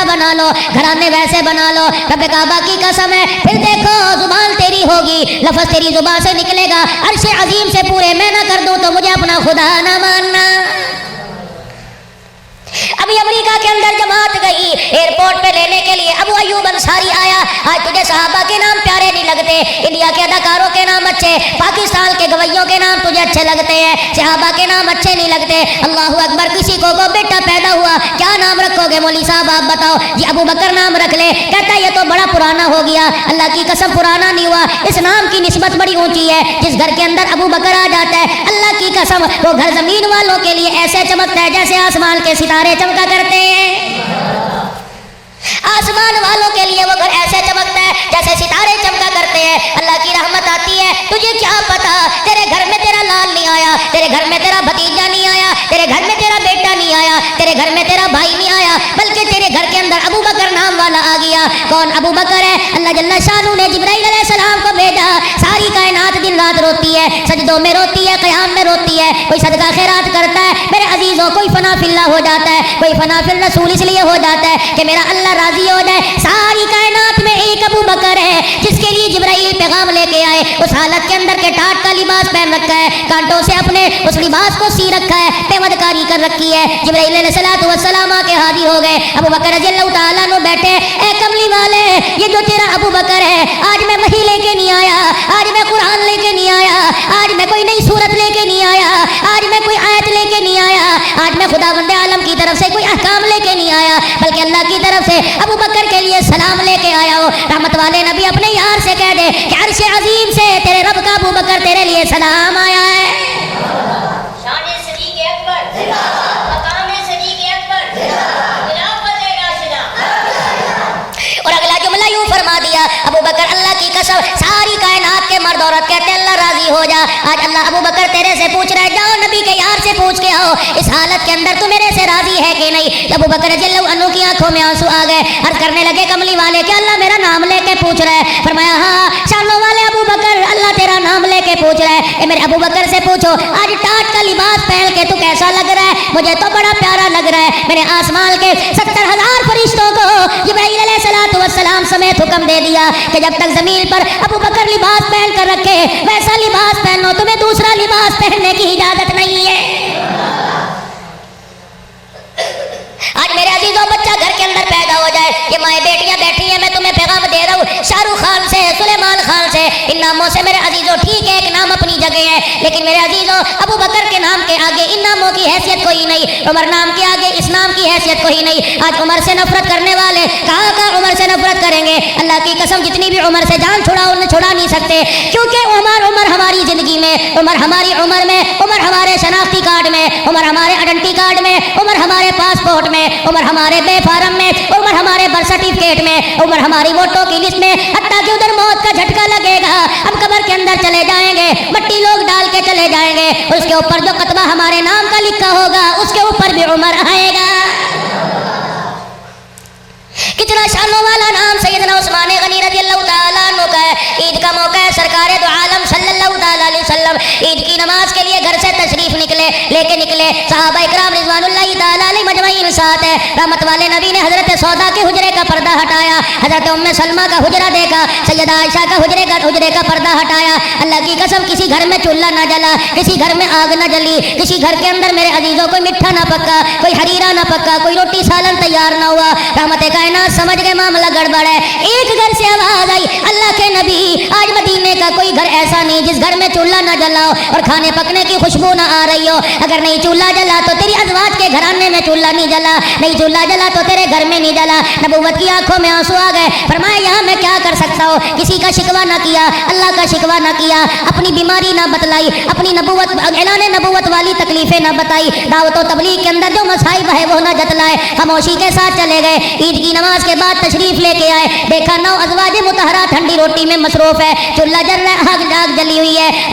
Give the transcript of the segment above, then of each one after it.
ایسا بنا لو, گھرانے ویسے بنا لو. رب کعبہ کی قسم ہے, پھر دیکھو زبان تیری ہوگی, لفظ تیری زبان سے نکلے گا, عرش عظیم سے پورے میں نہ کر دوں تو مجھے اپنا خدا نہ ماننا. ابھی امریکہ کے اندر جماعت گئی ایئرپورٹ پہ لینے کے لیے, ابو ایوب انصاری آیا. آج تجھے صحابہ کے نام پیارے نہیں لگتے, انڈیا کے اداکاروں کے نام اچھے, پاکستان کے گویوں کے نام تجھے اچھے لگتے ہیں, صحابہ کے نام اچھے نہیں لگتے. اللہ اکبر, کسی کو بیٹا پیدا ہوا, کیا نام رکھو گے مولوی صاحب آپ بتاؤ؟ جی ابو بکر نام رکھ لے. کہتا ہے یہ تو بڑا پرانا ہو گیا. اللہ کی قسم پرانا نہیں ہوا, اس نام کی نسبت بڑی اونچی ہے. جس گھر کے اندر ابو بکر آ جاتا ہے, اللہ کی قسم وہ گھر زمین والوں کے لیے ایسے چمکتا ہے جیسے آسمان کے ستارے چمکا کرتے ہیں. آسمان والوں کے لیے وہ گھر ایسے چمکتا ہے جیسے ستارے چمکا کرتے ہیں. اللہ کی رحمت آتی ہے. تجھے کیا پتا تیرے گھر میں تیرا لال نہیں آیا, تیرے گھر میں تیرا بھتیجا نہیں آیا, تیرے گھر میں تیرا بیٹا نہیں آیا, تیرے گھر میں تیرا بھائی نہیں آیا, بلکہ تیرے گھر کے اندر ابو بکر نام والا آ گیا. کون ابو بکر ہے؟ اللہ جل شانہ نے جبرائیل علیہ السلام کو بھیجا. ساری کائنات دن رات روتی ہے, سجدوں میں روتی ہے, قیام میں روتی ہے. کوئی صدقہ خیرات کرتا ہے میرے عزیزوں, کوئی فنا فی اللہ ہو جاتا ہے, کوئی فنا فی الرسول اس لیے ہو جاتا ہے کہ میرا اللہ راضی ہو جائے. ساری کائنات میں ایک ابو بکر ہے جس کے لیے جبرائیل پیغام لے کے آئے. اس حالت کے اندر کے ٹاٹ کا لباس پہن رکھا ہے, کانٹوں سے اپنے اس لباس کو سی رکھا ہے, پیمد کاری کر رکھی ہے. جبرائیل علیہ الصلوۃ والسلام کے حاضر ہو گئے. ابو بکر رضی اللہ تعالیٰ عنہ بیٹھے. اے کملی والے, یہ جو تیرا ابو بکر ہے, آج میں وحی لے کے نہیں آیا, آج میں قرآن لے کے نہیں آیا, آج میں کوئی نئی صورت لے کے نہیں آیا, آج میں کوئی آیت لے کے نہیں آیا, آج میں خداوند عالم کی طرف سے کوئی احکام لے کے نہیں آیا, بلکہ اللہ کی طرف سے ابو بکر کے لیے سلام لے کے آیا ہوں. رحمت والے نبی اپنے یار سے کہہ دے کہ عرش عظیم سے تیرے رب کا ابو بکر تیرے لیے سلام آیا ہے. شان صدیق اکبر مقام صدیق اکبر خلافت راشدہ. اور اگلا جملہ یوں فرما دیا, ابو بکر اللہ کی قسم ساری کائنات کے مرد عورت کہتے اللہ راضی ہو جا. آج اللہ ابو بکر تیرے سے پوچھ رہا ہے, جاؤ نبی کے یار سے پوچھ کے آؤ اس حالت کے اندر تو میرے سے راضی ہے کہ نہیں. ابو بکر رضی اللہ عنہ کی آنکھوں میں آنسو آ گئے. عرض کرنے لگے کملی والے کہ اللہ میرا نام لے کے پوچھ رہا ہے. فرمایا ہاں شانوں والے ابو بکر, اللہ تیرا نام لے کے پوچھ رہا ہے. اے میرے ابو بکر سے پوچھو آج ٹاٹ کا لباس پہن کے تو کیسا لگ رہا ہے؟ مجھے تو بڑا پیارا لگ رہا ہے. میں نے آسمان کے 70,000 فرشتوں کو جبرائیل علیہ الصلوۃ والسلام سمیت حکم دے دیا کہ جب تک زمین پر ابو بکر لباس پہن کر رکھے ویسا لباس پہنو, تمہیں دوسرا لباس پہننے کی اجازت نہیں ہے. آج میرے عزیزوں بچہ گھر کے اندر پیدا ہو جائے, یہ مائیں بیٹیاں بیٹھی ہیں, میں تمہیں پیغام دے رہا ہوں شاہ رخ خان سے, سلیمان خان سے, ان ناموں سے میرے عزیزوں ٹھیک ہے ایک نام اپنی جگہ ہے, لیکن میرے عزیزوں ابو بکر کے نام کے آگے ان ناموں کی حیثیت کوئی نہیں, عمر نام کے آگے اس نام کی حیثیت کوئی نہیں. آج عمر سے نفرت کرنے والے کہاں کا عمر سے نفرت کریں گے؟ اللہ کی قسم جتنی بھی عمر سے جان چھڑاؤ انہیں چھڑا نہیں سکتے, کیونکہ عمر ہماری زندگی میں, عمر ہماری عمر میں, عمر ہمارے شناختی کارڈ میں, عمر ہمارے آئیڈینٹی کارڈ میں, عمر ہمارے پاسپورٹ میں, عمر ہمارے بے فارم میں, عمر ہمارے برتھ سرٹیفکیٹ میں, عمر ہماری ووٹوں کی لسٹ میں. حتیٰ کہ ادھر موت کا جھٹکا لگے گا, ہم قبر کے اندر چلے جائیں گے, مٹی لوگ ڈال کے چلے جائیں گے, اس کے اوپر جو کتبہ ہمارے نام کا لکھا ہوگا اس کے اوپر بھی عمر آئے گا. کتنا شانوں والا نام سیدنا عثمان غنی رضی اللہ تعالیٰ عنہ کا ہے. عید کا موقع ہے, سرکار دو عالم صلی اللہ تعالیٰ علیہ وسلم عید کی نماز کے لیے گھر سے تشریف لے کے نکلے. صحابہ اکرام رضوان اللہ تعالیٰ علیہ مجمعین ساتھ ہے. رحمت والے نبی نے حضرت سودا کے حجرے کا پردہ ہٹایا, حضرت ام سلمہ کا حجرہ دیکھا, سیدہ عائشہ کا حجرے کا پردہ ہٹایا. اللہ کی قسم کسی گھر میں چولہا نہ جلا, کسی گھر میں آگ نہ جلی, کسی گھر کے اندر میرے عزیزوں کوئی میٹھا نہ پکا, کوئی حریرہ نہ پکا, کوئی روٹی سالن تیار نہ ہوا. رحمت کائنات سمجھ گئے معاملہ گڑبڑ ہے. ایک گھر سے آواز آئی, اللہ کے نبی آج مدینے کا کوئی گھر ایسا نہیں جس گھر میں چولہا نہ جلا ہو اور کھانے پکنے کی خوشبو نہ آ رہی ہو. اگر نہیں چولہا جلا تو تیری ازواج کے گھرانے میں چولہا نہیں جلا, نہیں چولہا جلا تو تیرے گھر میں نہیں جلا. نبوت کی آنکھوں میں آنسو آ گئے. فرمایا یہاں میں کیا کر سکتا ہوں؟ کسی کا شکوہ نہ کیا, اللہ کا شکوہ نہ کیا, اپنی بیماری نہ بتلائی, اپنی نبوت اعلان نبوت والی تکلیفیں نہ بتائی, دعوت و تبلیغ کے اندر جو مصائب ہے وہ نہ جتلائے, خاموشی کے ساتھ چلے گئے. عید کی نماز کے بعد تشریف لے کے آئے, دیکھا 9 ازواج مطہرہ ٹھنڈی روٹی میں مصروف ہے, چولہا جل رہا ہے, آگ جلی ہوئی ہے.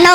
9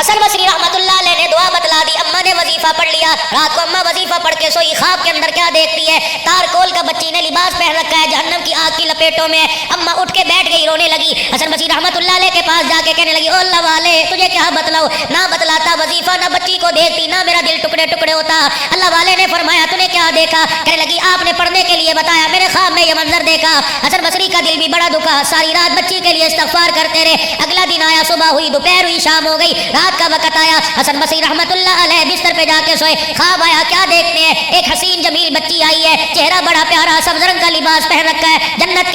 حسن بصری رحمت اللہ علیہ نے دعا بتلا دی، اماں نے وظیفہ پڑھ لیا، رات کو اماں وظیفہ پڑھ کے سوئی، خواب کے اندر کیا دیکھتی ہے، تار کول کا بچی نے لباس پہن رکھا ہے، جہنم کی آگ کی لپیٹوں میں، اماں اٹھ کے بیٹھ گئی، رونے لگی، حسن بصری رحمت اللہ علیہ کے پاس جا کے کہنے لگی، او اللہ والے تجھے کیا بتلاؤ، نہ بتلاتا وظیفہ، نہ بچی کو دیکھتی، نہ میرا دل ٹکڑے ٹکڑے ہوتا۔ اللہ والے نے فرمایا تو نے کیا دیکھا؟ کہنے لگی آپ نے پڑھنے کے لیے بتایا، میرے خواب میں یہ منظر دیکھا۔ حسن بصری کا دل بھی بڑا دکھا، ساری رات بچی کے لیے استغفار کرتے رہے، اگلا دن آیا، صبح ہوئی، دوپہر ہوئی، شام ہو گئی، رات کا وقت آیا، حسن بصری رحمت اللہ علیہ بستر پہ جا کے سوئے، خواب آیا، کیا دیکھتے ہیں، ایک حسین جمیل بچی آئی ہے، چہرہ بڑا پیارا، سبز رنگ کا لباس پہن رکھا ہے، جنت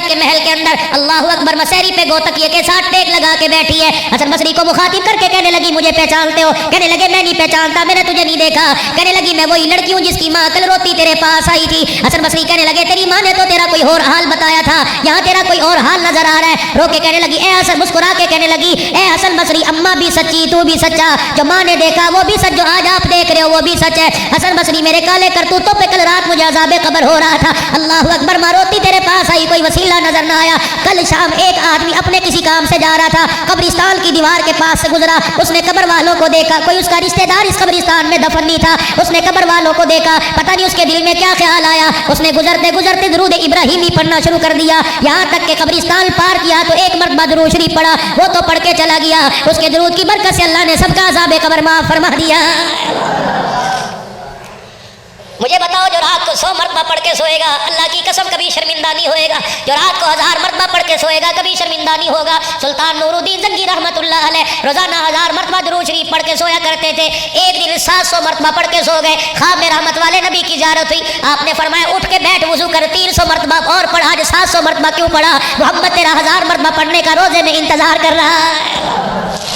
کے محل کے اندر، اللہ اکبر، مسیری پہ گوتکیے کے ساتھ ٹیک لگا کے بیٹھی ہے۔ حسن بصری کو مخاطب کر کے کہنے لگی مجھے پہچانتے ہو؟ کہنے لگے میں نہیں پہچانتا، میں نے تجھے نہیں دیکھا۔ کہنے لگی میں وہی لڑکی ہوں جس کی ماں کل روتی تیرے پاس آئی تھی۔ حسن بصری کہنے لگے تیری ماں نے تو تیرا کوئی اور حال بتایا تھا، یہاں تیرا کوئی اور حال نظر آ رہا ہے۔ رو کے کہنے لگی اے حسن، مسکرا کے کہنے لگی اے حسن بصری، اماں بھی سچی، تو بھی سچا، جو ماں نے دیکھا وہ بھی سچ، جو آج آپ دیکھ رہے ہو وہ بھی سچ ہے۔ حسن بصری میرے کالے کرتوتوں پہ کل رات مجھے عذاب قبر ہو رہا تھا، اللہ اکبر، ماں روتی تیرے پاس آئی، کوئی وسیلہ نظر نہ آیا۔ کل شام ایک آدمی اپنے کسی کام سے جا رہا تھا، قبرستان کی دیوار کے پاس سے گزرا، اس نے قبر والوں کو دیکھا، کوئی اس کا رشتہ دار اس قبرستان میں دفن نہیں تھا، اس نے قبر والوں کو دیکھا، پتہ نہیں اس کے دل میں کیا خیال آیا، اس نے گزرتے گزرتے درود ابراہیمی پڑھنا شروع کر دیا، یہاں تک کہ قبرستان پار کیا تو ایک مرتبہ درود شریف پڑھا، وہ تو پڑھ کے چلا گیا، اس کے درود کی برکت سے اللہ نے سب کا عذاب قبر معاف فرما دیا۔ مجھے بتاؤ جو رات کو 100 مرتبہ پڑھ کے سوئے گا، اللہ کی قسم کبھی شرمندہ نہیں ہوئے گا، جو رات کو 1000 مرتبہ پڑھ کے سوئے گا کبھی شرمندہ نہیں ہوگا۔ سلطان نور الدین زنگی رحمت اللہ علیہ روزانہ 1000 مرتبہ درود شریف پڑھ کے سویا کرتے تھے، ایک دن 700 مرتبہ پڑھ کے سو گئے، خواب میں رحمت والے نبی کی زیارت ہوئی، آپ نے فرمایا اٹھ کے بیٹھ، وضو کر، 300 مرتبہ اور پڑھا، آج 700 مرتبہ کیوں پڑھا؟ محمد تیرا 1000 مرتبہ پڑھنے کا روزے میں انتظار کر رہا ہے۔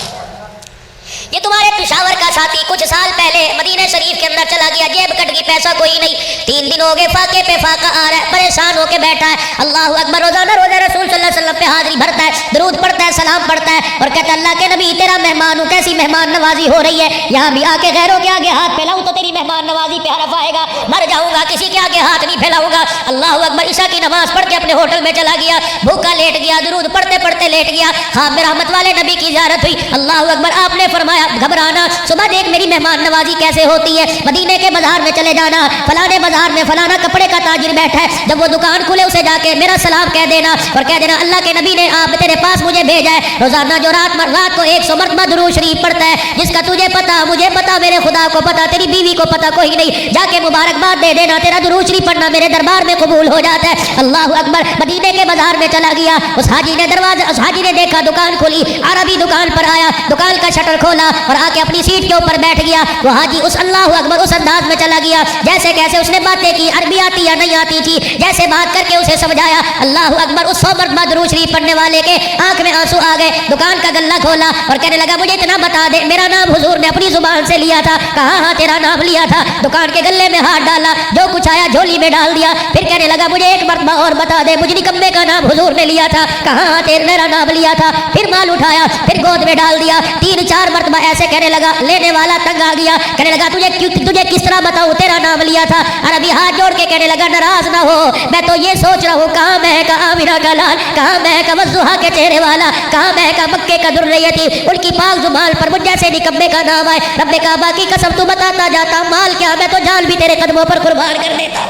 یہ تمہارے پشاور کا ساتھی کچھ سال پہلے مدینہ شریف کے اندر چلا گیا، جیب کٹ گئی، پیسہ کوئی نہیں، 3 دن ہو گئے، فاقے پہ فاقہ آ رہا ہے، پریشان ہو کے بیٹھا ہے، اللہ اکبر، روزانہ روزہ رسول صلی اللہ علیہ وسلم پہ حاضری بھرتا ہے، درود پڑھتا ہے، سلام پڑھتا ہے، اور کہتا ہے اللہ کے نبی تیرا مہمان ہوں، کیسی مہمان نوازی ہو رہی ہے، یہاں بھی آ کے غیروں کے آگے ہاتھ پھیلاؤں تو تیری مہمان نوازی پہ حرف آئے گا، مر جاؤں گا، کسی کے آگے ہاتھ نہیں پھیلاؤں گا۔ اللہ اکبر، عشاء کی نماز پڑھ کے اپنے ہوٹل میں چلا گیا، بھوکا لیٹ گیا، درود پڑھتے پڑھتے لیٹ گیا، خواب میں رحمت والے نبی کی زیارت ہوئی، اللہ اکبر، آپ نے فرمایا گھبرانا، صبح دیکھ میری مہمان نوازی کیسے ہوتی ہے، مدینے کے بازار میں چلے جانا، فلانے بازار میں فلانا کپڑے کا تاجر بیٹھا ہے، جب وہ دکان کھلے اسے جا کے میرا سلام کہہ دینا، اور کہہ دینا اللہ کے نبی نے آپ تیرے پاس مجھے بھیجا ہے۔ روزانہ جو رات کو 100 مرتبہ درود شریف پڑھتا ہے، جس کا تجھے پتا، مجھے پتا، میرے خدا کو پتا، تیری بیوی کو پتا، کوئی نہیں، جا کے مبارکباد دے دینا، تیرا درود شریف پڑھنا میرے دربار میں قبول ہو جاتا ہے۔ اللہ اکبر، مدینے کے بازار میں چلا گیا، اس حاجی نے دیکھا دکان کھلی، عربی دکان پر آیا، دکان کا شٹر کھولا اور آ کے اپنی سیٹ کے اوپر بیٹھ گیا، وہ حاجی اس اللہ اکبر اس انداز میں چلا گیا جیسے کیسے اس نے باتیں کی، عربی آتی یا نہیں آتی تھی، جیسے بات کر کے اسے سمجھایا، اللہ اکبر، اس 100 مرتبہ درود شریف پڑھنے والے کے آنکھ میں آنسو آ گئے، دکان کا گلا کھولا اور کہنے لگا مجھے اتنا بتا دے، میرا نام حضور نے اپنی زبان سے لیا تھا؟ کہا ہاں تیرا نام لیا تھا۔ دکان کے گلے میں ہاتھ ڈالا، جو کچھ آیا جھولی میں ڈال دیا، پھر کہنے لگا مجھے ایک مرتبہ اور بتا دے، مجھ نکمے کا نام حضور نے لیا تھا؟ کہا ہاں میرا نام لیا تھا۔ پھر مال اٹھایا، پھر گود میں ڈال دیا، 3-4 مرتبہ ایسے کہنے لگا، لینے والا تنگ آ گیا، کہنے لگا تجھے کس طرح بتاؤں تیرا نام لیا تھا؟ عربی ہاتھ جوڑ کے کہنے لگا ناراض نہ ہو، میں تو یہ سوچ رہا ہوں کہاں میں کا آمنہ کا لال، کہاں میں کا وضحا کے چہرے والا، کہاں میں کا مکے کا درریتی، ان کی پاک زبان پر مجھ جیسے نکمے کا نام آئے، رب کعبہ کی قسم تو بتاتا جاتا، مال کیا میں تو جان بھی تیرے قدموں پر قربان کر دیتا۔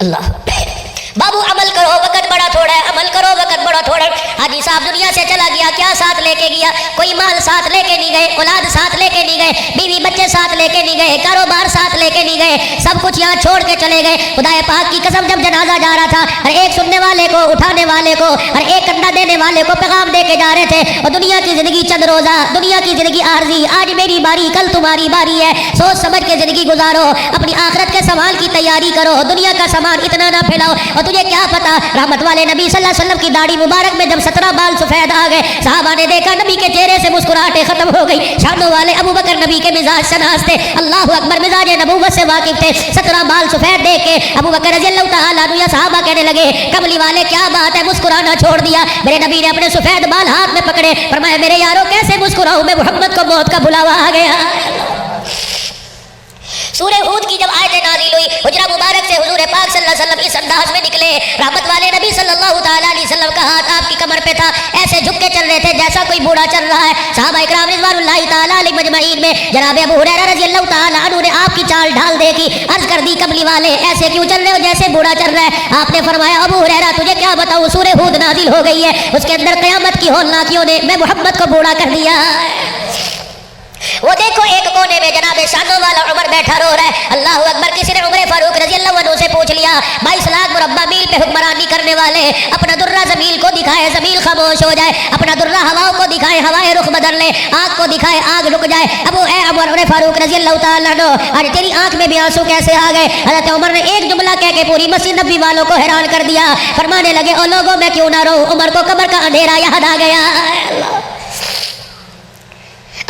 اللہ بابو عمل کرو، وقت بڑا تھوڑا ہے، عمل کرو، وقت بڑا تھوڑا ہے۔ حاجی صاحب دنیا سے چلا گیا، کیا ساتھ لے کے گیا؟ کوئی مال ساتھ لے کے نہیں گئے، اولاد ساتھ لے کے نہیں گئے، بیوی بچے ساتھ لے کے نہیں گئے، کاروبار ساتھ لے کے نہیں گئے، سب کچھ یہاں چھوڑ کے چلے گئے۔ خدا پاک کی قسم، جب جنازہ جا رہا تھا، ہر ایک سننے والے کو، اٹھانے والے کو، ہر ایک کنڈا دینے والے کو پیغام دے کے جا رہے تھے، اور دنیا کی زندگی چند روزہ، دنیا کی زندگی عارضی، آج میری باری کل تمہاری باری ہے، سوچ سمجھ کے زندگی گزارو، اپنی آخرت کے سوال کی تیاری کرو، دنیا کا سامان اتنا نہ پھیلاؤ۔ اور تجھے کیا پتا، رحمت والے نبی صلی اللہ علیہ وسلم کی داڑھی مبارک میں جب 17 بال سفید آ گئے، صحابہ نے دیکھا نبی کے چہرے سے مسکراہٹیں ختم ہو گئی۔ شانوں والے ابو بکر نبی کے مزاج شناس تھے، اللہ اکبر، مزاج نبوت سے واقف تھے، 17 بال سفید دیکھ کے ابو بکر رضی اللہ تعالیٰ عنہ یا صحابہ کہنے لگے کملی والے کیا بات ہے، مسکرانا چھوڑ دیا؟ میرے نبی نے اپنے سفید بال ہاتھ میں پکڑے، فرمایا میرے یارو کیسے مسکراؤں میں، محمد کو موت کا بلاوا آ گیا۔ سورہ ہود کی جب آیت نازل ہوئی، حجرہ مبارک سے حضور پاک صلی اللہ علیہ وسلم اس انداز میں نکلے، رحمت والے نبی صلی اللہ تعالیٰ علیہ وسلم کا ہاتھ آپ کی کمر پہ تھا، ایسے جھک کے چل رہے تھے جیسا کوئی بوڑھا چل رہا ہے۔ صحابہ اکرام رضوان اللہ تعالیٰ علیہ مجمعین میں جناب ابو ہریرہ رضی اللہ تعالیٰ عنہ نے آپ کی چال ڈھال دیکھی، عرض کر دی کملی والے ایسے کیوں چل رہے ہو جیسے بوڑھا چل رہا ہے؟ آپ نے فرمایا ابو ہریرہ تجھے کیا بتاؤں، سورہ ہود نازل ہو گئی ہے، اس کے اندر قیامت کی ہولناکیوں نے میں محمد کو بوڑھا کر دیا۔ وہ دیکھو ایک کونے میں جناب شانوں والا عمر بیٹھا رو رہا ہے، اللہ اکبر۔ کسی نے عمر فاروق رضی اللہ عنہ سے پوچھ لیا 22 لاکھ مربع میل پہ حکمرانی کرنے والے، اپنا درہ زمین کو دکھائے زمین خاموش ہو جائے، اپنا درہ ہواؤں کو دکھائے ہوائیں رخ بدل لے، آگ کو دکھائے آگ رک جائے۔ ابو اے عمر فاروق رضی اللہ تعالیٰ عنہ آج تیری آنکھ میں بھی آنسو کیسے آ گئے؟ حضرت عمر نے ایک جملہ کہہ کے پوری مسجد نبی والوں کو حیران کر دیا، فرمانے لگے او لوگوں میں کیوں نہ رو، عمر کو قبر کا اندھیرا یاد آ گیا۔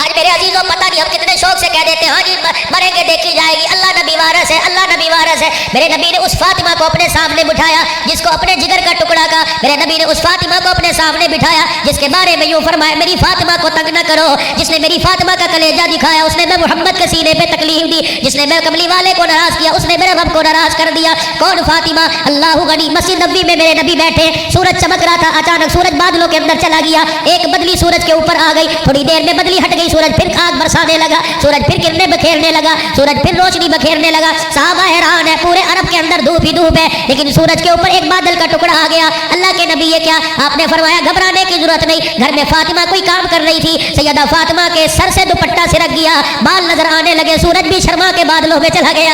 آج میرے عزیزوں پتہ نہیں ہم کتنے شوق سے کہہ دیتے ہیں ہاں جی مریں گے دیکھی جائے گی، اللہ نبی وارث ہے، اللہ نبی وارث ہے۔ میرے نبی نے اس فاطمہ کو اپنے سامنے بٹھایا جس کو اپنے جگر کا ٹکڑا کا، میرے نبی نے اس فاطمہ کو اپنے سامنے بٹھایا جس کے بارے میں یوں فرمایا میری فاطمہ کو تنگ نہ کرو، جس نے میری فاطمہ کا کلیجہ دکھایا اس نے میں محمد کے سینے پہ تکلیف دی، جس نے میں کملی والے کو ناراض کیا اس نے میرے رب کو ناراض کر دیا۔ کون فاطمہ؟ اللہ غنی۔ مسجد نبی میں میرے نبی بیٹھے، سورج چمک رہا تھا، اچانک سورج بادلوں کے اندر چلا گیا، ایک بدلی سورج کے اوپر آ گئی، تھوڑی دیر میں بدلی ہٹ گئی، سورج پھر آگ برسانے لگا، سورج پھر کرنے بکھیرنے لگا، سورج پھر روشنی بکھیرنے لگا۔ صحابہ حیران ہے، پورے عرب کے اندر دھوپ ہی دھوپ ہے لیکن سورج کے اوپر ایک بادل کا ٹکڑا آ گیا۔ اللہ کے نبی یہ کیا؟ آپ نے فرمایا گھبرانے کی ضرورت نہیں، گھر میں فاطمہ کوئی کام کر رہی تھی، سیدہ فاطمہ کے سر سے دوپٹہ سرک گیا، بال نظر آنے لگے، سورج بھی شرما کے بادلوں میں چلا گیا۔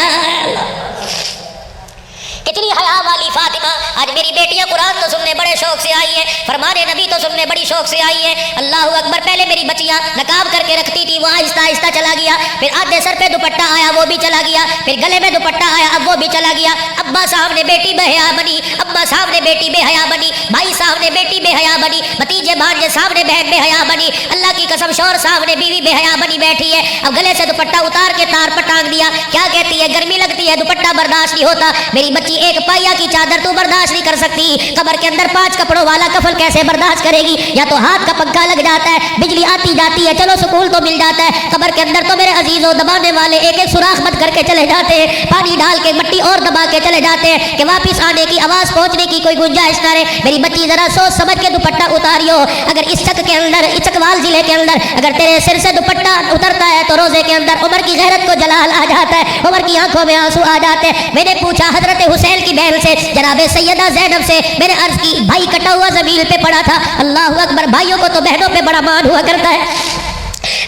کتنی حیا والی فاطمہ! آج میری بیٹیاں قرآن تو سننے بڑے شوق سے آئی ہیں، فرمانے نبی تو سننے بڑی شوق سے آئی ہیں۔ اللہ اکبر۔ پہلے میری بچیاں نقاب کر کے رکھتی تھی، وہ آہستہ آہستہ چلا گیا، پھر آدھے سر پہ دوپٹہ آیا وہ بھی چلا گیا، پھر گلے میں دوپٹہ آیا اب وہ بھی چلا گیا۔ ابا صاحب نے بیٹی بے حیا بنی، ابا صاحب نے بیٹی بے حیا بنی، بھائی صاحب نے بیٹی بے حیا بنی، بھتیجے بھانجے صاحب نے بہن بے حیا بنی، اللہ کی قسم شوہر صاحب نے بیوی بے حیا بنی بیٹھی ہے۔ اب گلے سے دوپٹہ اتار کے تار پر ٹانگ دیا، کیا کہتی ہے گرمی لگتی ہے دوپٹہ برداشت نہیں ہوتا، میری بچی ایک پائیا کی چادر تو برداشت نہیں کر سکتی، قبر کے اندر 5 کپڑوں والا کفن کیسے برداشت کرے گی؟ یا تو ہاتھ کا پنکھا لگ جاتا ہے، بجلی آتی جاتی ہے، چلو سکول تو مل جاتا ہے، قبر کے اندر تو میرے عزیزوں دبانے والے ایک ایک سوراخ بند کر کے چلے جاتے ہیں، پانی ڈال کے مٹی اور دبا کے چلے جاتے ہیں کہ واپس آنے کی آواز پہنچنے کی کوئی گنجائش نہ رہے۔ میری بچی ذرا سوچ سمجھ کے دوپٹہ اتاریو، اگر اس چک کے اندر، اس چکوال ضلع کے اندر اگر تیرے سر سے دوپٹہ اترتا ہے تو روزے کے اندر عمر کی غیرت کو جلال آ جاتا ہے، عمر کی آنکھوں میں آنسو آ جاتے ہیں۔ میں نے پوچھا حضرت حسین کی بہن سے جناب سیدہ زینب سے، میں نے عرض کی بھائی کٹا ہوا زمین پہ پڑا تھا، اللہ اکبر، بھائیوں کو تو بہنوں پہ بڑا مان ہوا کرتا ہے،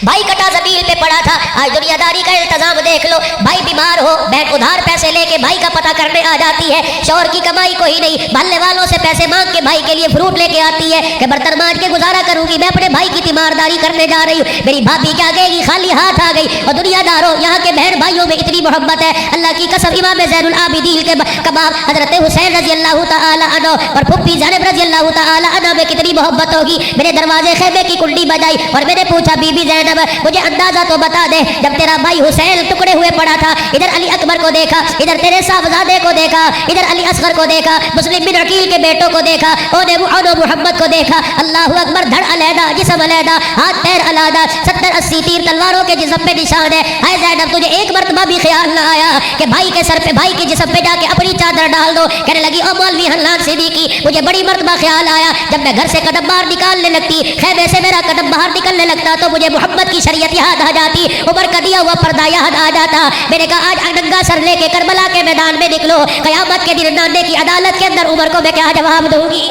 بھائی کٹا زمین پہ پڑا تھا۔ آج دنیا داری کا التزام دیکھ لو، بھائی بیمار ہو بہن ادھار پیسے لے کے بھائی کا پتہ کرنے آ جاتی ہے، شوہر کی کمائی کوئی نہیں، محلے والوں سے پیسے مانگ کے بھائی کے لیے فروٹ لے کے آتی ہے کہ برتن مانج کے گزارا کروں گی، میں اپنے بھائی کی تیمارداری کرنے جا رہی ہوں، میری بھابھی کیا کہے گی خالی ہاتھ آ گئی۔ اور دنیا داروں یہاں کے بہن بھائیوں میں اتنی محبت ہے، اللہ کی قسم امام زین العابدین کے کباب حضرت حسین رضی اللہ تعالی عنہ اور پھپھی زینب رضی اللہ تعالی عنہ میں کتنی محبت ہوگی۔ میرے دروازے خیمے کی کنڈی بجائی اور میں نے پوچھا بی بی زینب مجھے اندازہ تو بتا دے، جب تیرا بھائی حسین ٹکڑے ہوئے پڑا تھا، ادھر علی اکبر کو دیکھا، ادھر تیرے صاحبزادے کو دیکھا، ادھر علی اصغر کو دیکھا، مسلم بن عقیل کے بیٹوں کو دیکھا، اور محمد کو دیکھا، اللہ اکبر، دھڑ علیحدہ جسم علیحدہ ہاتھ پیر علیحدہ، 70-80 تیر تلواروں کے جسم پہ نشان ہے۔ اے زینب تجھے ایک مرتبہ بھی خیال نہ آیا کہ بھائی کے سر پہ، بھائی کے جسم پہ جا کے اپنی چادر ڈال دو؟ کہنے لگی او مولوی حلان صدیقی مجھے بڑی مرتبہ خیال آیا، جب میں گھر سے قدم باہر نکالنے لگتی، خیمے سے میرا قدم باہر نکلنے لگتا تو مجھے محمد کی شریعت یاد آ جاتی، عمر کا دیا ہوا پردہ یاد آ جاتا۔ میں نے کہا آج ننگا سر لے کے کربلا کے میدان میں نکلو، قیامت کے دن نانے کی عدالت کے اندر عمر کو میں کیا جواب دوں گی؟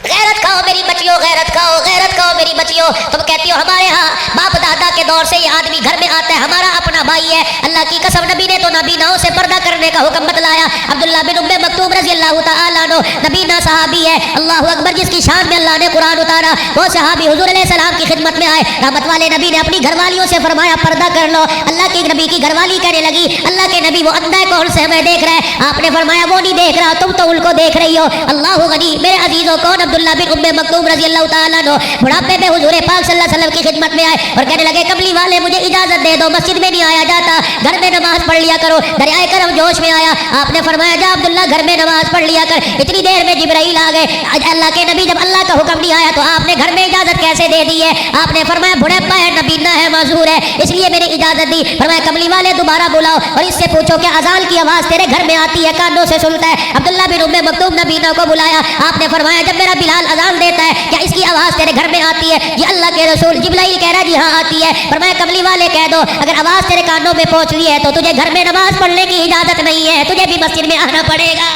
غیرت کھاؤ میری بچیوں، غیرت کھاؤ، غیرت کھاؤ میری بچیوں۔ تم کہتی ہو ہمارے ہاں باپ دادا کے دور سے یہ آدمی گھر میں آتا ہے، ہمارا اپنا بھائی ہے، اللہ کی قسم نبی نے تو نابیناؤں سے پردہ کرنے کا حکم بتلایا۔ عبداللہ بن ام مکتوم رضی اللہ تعالیٰ عنہ نبینا صحابی ہے، اللہ اکبر، جس کی شان میں اللہ نے قرآن اتارا، وہ صحابی حضور علیہ السلام کی خدمت میں آئے، رحمت والے نبی نے اپنی گھر والیوں سے فرمایا پردہ کر لو۔ اللہ کے نبی کی گھر والی کہنے لگی اللہ کے نبی وہ اندھا ہے کون سے ہمیں دیکھ رہا ہے؟ آپ نے فرمایا وہ نہیں دیکھ رہا، تم تو ان کو دیکھ رہی ہو۔ اللہ غنی، میرے عزیزوں، کون؟ عبداللہ بن ام مکتوم رضی اللہ تعالیٰ عنہ بڑھاپے میں حضور پاک صلی اللہ علیہ وسلم کی خدمت میں آئے اور کہنے لگے کملی والے مجھے اجازت دے دو، مسجد میں نہیں آیا جاتا، گھر میں نماز پڑھ لیا کرو، دریائے کرم جوش ہوش میں آیا آپ نے فرمایا جا عبداللہ گھر میں نماز پڑھ لیا کر. اتنی دیر میں جبرائیل آ گئے. اللہ کے نبی جب اللہ کا حکم نہیں آیا تو آپ نے گھر میں اجازت کیسے دے دی ہے؟ آپ نے فرمایا بڑھاپا ہے, نبینا ہے, معذور ہے, اس لیے میں نے اجازت دی. فرمایا کملی والے دوبارہ بلاؤ اور اس سے پوچھو کہ اذان کی آواز تیرے گھر میں آتی ہے, کانوں سے سنتا ہے؟ عبداللہ بن ام مکتوم نبینا کو بلایا. آپ نے فرمایا جب میرا بلال اذان دیتا ہے کیا اس کی آواز تیرے گھر میں آتی ہے؟ یہ اللہ کے رسول جبرائیل کہہ رہا جی ہاں آتی ہے. فرمایا کملی والے کہہ دو اگر آواز تیرے کانوں میں پہنچ رہی ہے تو تجھے گھر میں نماز پڑھنے کی اجازت نہیں ہے, تجھے بھی مسجد میں آنا پڑے گا.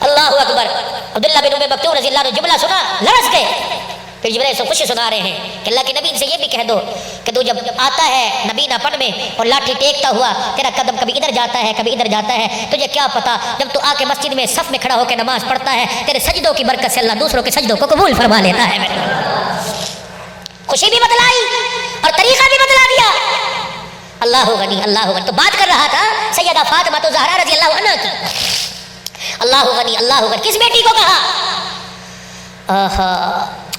اللہ اکبر. عبداللہ بن ام مکتوم رضی اللہ عنہ جملہ سنا, لرز گئے. پھر جبرائیل سے خوشی سنا رہے ہیں کہ اللہ کے نبی سے یہ بھی کہہ دو کہ تو جب آتا ہے نبینا پن میں اور لاٹھی ٹیکتا ہوا, تیرا قدم کبھی ادھر جاتا ہے کبھی ادھر جاتا ہے, تجھے کیا پتا جب تو آ کے مسجد میں صف میں کھڑا ہو کے نماز پڑھتا ہے تیرے سجدوں کی برکت سے اللہ دوسروں کے سجدوں کو قبول فرما لیتا ہے. خوشی بھی بتلائی اور طریقہ بھی بتلا دیا. اللہ غنی اللہ غنی. تو بات کر رہا تھا سیدہ فاطمہ تو زہرا رضی اللہ عنہ کی. اللہ غنی اللہ غنی. کس بیٹی کو کہا؟ آہا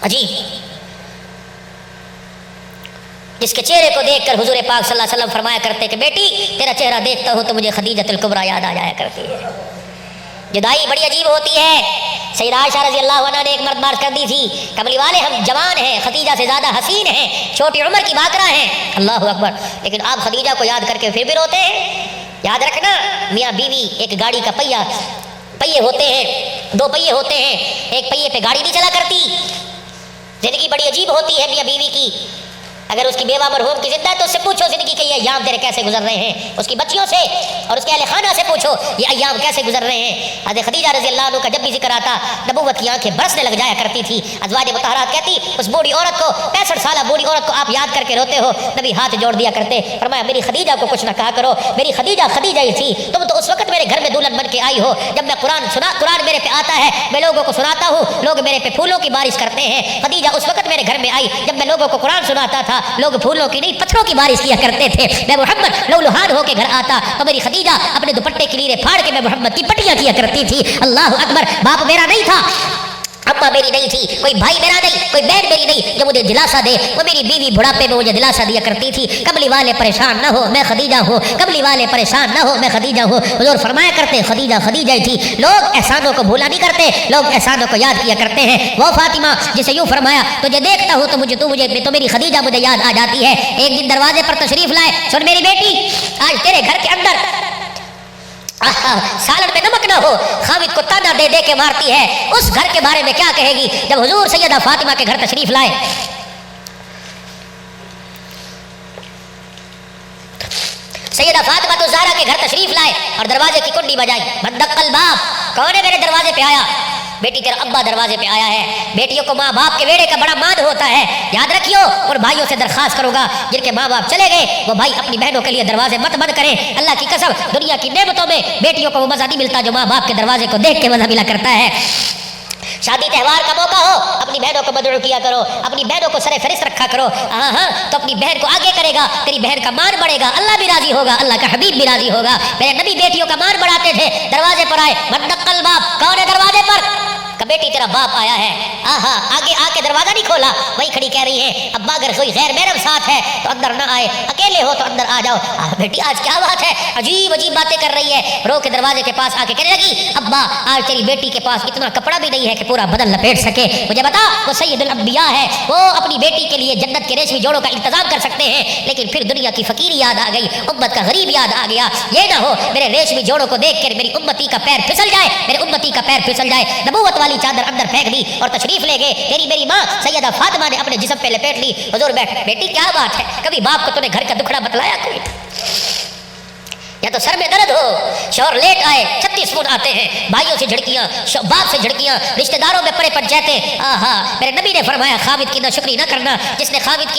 عجیب, جس کے چہرے کو دیکھ کر حضور پاک صلی اللہ علیہ وسلم فرمایا کرتے کہ بیٹی تیرا چہرہ دیکھتا ہوں تو مجھے خدیجۃ الکبریٰ یاد آ جایا کرتی ہے. جدائی بڑی عجیب ہوتی ہے. سیدہ عائشہ رضی اللہ عنہ نے ایک مرد کر دی تھی, کملی والے ہم جوان ہیں, خدیجہ سے زیادہ حسین ہیں, چھوٹی عمر کی باکرہ ہیں. اللہ اکبر. لیکن آپ خدیجہ کو یاد کر کے پھر بھی روتے ہیں. یاد رکھنا میاں بیوی ایک گاڑی کا پہیے ہوتے ہیں, 2 پہیے ہوتے ہیں, ایک پہیے پہ گاڑی نہیں چلا کرتی. زندگی بڑی عجیب ہوتی ہے میاں بیوی کی. اگر اس کی بیوہ مرحوم کی زندہ ہے تو اس سے پوچھو زندگی کے یہ ایام تیرے کیسے گزر رہے ہیں, اس کی بچیوں سے اور اس کے اہل خانہ سے پوچھو یہ ایام کیسے گزر رہے ہیں. حضرت خدیجہ رضی اللہ عنہ کا جب بھی ذکر آتا نبوت کی آنکھیں برسنے لگ جایا کرتی تھی. ازواج مطہرات کہتی اس بوڑھی عورت کو, 65 سالہ بوڑھی عورت کو آپ یاد کر کے روتے ہو. نبی ہاتھ جوڑ دیا کرتے, فرمایا میری خدیجہ کو کچھ نہ کہا کرو, میری خدیجہ خدیجہ ہی تھی. تم تو اس وقت میرے گھر میں دلہن بن کے آئی ہو جب میں قرآن میرے پہ آتا ہے, میں لوگوں کو سناتا ہوں, لوگ میرے پہ پھولوں کی بارش کرتے ہیں. خدیجہ اس وقت میرے گھر میں آئی جب میں لوگوں کو قرآن سناتا تھا, لوگ پھولوں کی نہیں پتھروں کی بارش کیا کرتے تھے. میں محمد لولہان ہو کے گھر آتا تو میری خدیجہ اپنے دوپٹے کی لیرے پھاڑ کے میں محمد کی پٹیاں کیا کرتی تھی. اللہ اکبر. باپ میرا نہیں تھا, اماں میری نہیں تھی, کوئی بھائی میرا نہیں, کوئی بہن میری نہیں جو مجھے دلاسا دے. وہ میری بیوی بڑھاپے میں مجھے دلاسا دیا کرتی تھی, کملی والے پریشان نہ ہو میں خدیجہ ہوں, کملی والے پریشان نہ ہو میں خدیجہ ہوں. حضور فرمایا کرتے خدیجہ خدیجہ ہی تھی. لوگ احسانوں کو بھولا نہیں کرتے, لوگ احسانوں کو یاد کیا کرتے ہیں. وہ فاطمہ جسے یوں فرمایا تجھے دیکھتا ہوں تو میری خدیجہ مجھے یاد آ جاتی ہے. ایک دن دروازے پر تشریف لائے, سن میری بیٹی آج تیرے گھر کے اندر سالن میں نمک نہ ہو, خامد کو تانا دے دے کے مارتی ہے. اس گھر کے بارے میں کیا کہے گی؟ جب حضور سیدہ فاطمہ کے گھر تشریف لائے, سیدہ فاطمہ تو زہرا کے گھر تشریف لائے اور دروازے کی کنڈی بجائی. بدق الباب, کون ہے میرے دروازے پہ آیا؟ بیٹی تیرا ابا دروازے پہ آیا ہے. بیٹیوں کو ماں باپ کے ویڑے کا بڑا مان ہوتا ہے, یاد رکھیو. اور بھائیوں سے درخواست کروں گا جن کے ماں باپ چلے گئے وہ بھائی اپنی بہنوں کے لیے دروازے مت بند کریں. اللہ کی قسم دنیا کی نعمتوں میں بیٹیوں کو وہ مزہ نہیں ملتا جو ماں باپ کے دروازے کو دیکھ کے مزہ ملا کرتا ہے. شادی تہوار کا موقع ہو اپنی بہنوں کو مدعو کیا کرو, اپنی بہنوں کو سر فہرست رکھا کرو. ہاں تو اپنی بہن کو آگے کرے گا, تیری بہن کا مان بڑھے گا, اللہ بھی راضی ہوگا, اللہ کا حبیب بھی راضی ہوگا. میرے نبی بیٹیوں کا مان بڑھاتے تھے. دروازے پر آئے, بدق الباب, کون ہے دروازے پر؟ کہ بیٹی تیرا باپ آیا ہے. آگے آ کے دروازہ نہیں کھولا, وہی کھڑی کہہ رہی ہے ابا اگر کوئی غیر محرم ساتھ ہے تو اندر نہ آئے, اکیلے ہو تو اندر آ جاؤ. بیٹی آج کیا بات ہے, عجیب عجیب باتیں کر رہی ہے. رو کے دروازے کے پاس آ کے کہنے لگی ابا آج تیری بیٹی کے پاس اتنا کپڑا بھی نہیں ہے کہ پورا بدن لپیٹ سکے. مجھے بتا وہ سید الانبیاء ہے, وہ اپنی بیٹی کے لیے جنت کے ریشمی جوڑوں کا انتظام کر سکتے ہیں, لیکن پھر دنیا کی فقیری یاد آ گئی, امت کا غریب یاد آ گیا. یہ نہ ہو میرے ریشمی جوڑوں کو دیکھ کر میری امتی کا پیر پھسل جائے, میرے امتی کا پیر پھسل جائے. نبوت والی چادر اندر پھینک دی اور تشریف لے گئے. میری ماں سیدہ فاطمہ نے اپنے جسم پہ لپیٹ لی. حضور بیٹھ, بیٹی کیا بات ہے, کبھی باپ کو تو نے گھر کا دکھڑا بتلایا کوئی؟ یا تو سر میں درد ہو, شوہر لیٹ آئے, 36 فون آتے ہیں, بھائیوں سے جھڑکیاں, باپ سے جھڑکیاں, رشتہ داروں میں پڑے پنچایتیں. میرے نبی نے فرمایا خامد کی ناشکری نہ کرنا. جس نے خامد